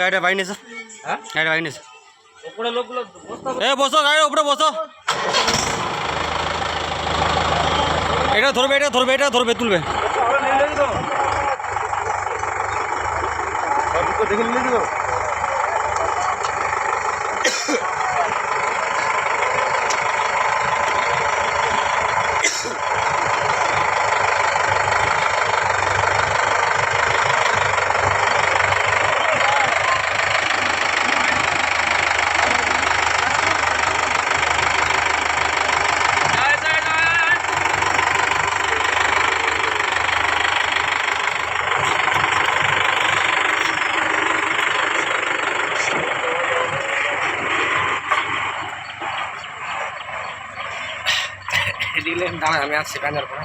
গাড়িটা বাইক নিয়েছে, গাড়িটা বাইক নিয়েছে। এ বসো, গাড়ির উপরে বসো। এটা ধরবে, এটা ধরবে, এটা ধরবে, তুলবে। দেখে নিলে দিব। দিলেন দাঁড়া, আমি আসছি কান্দার পরে।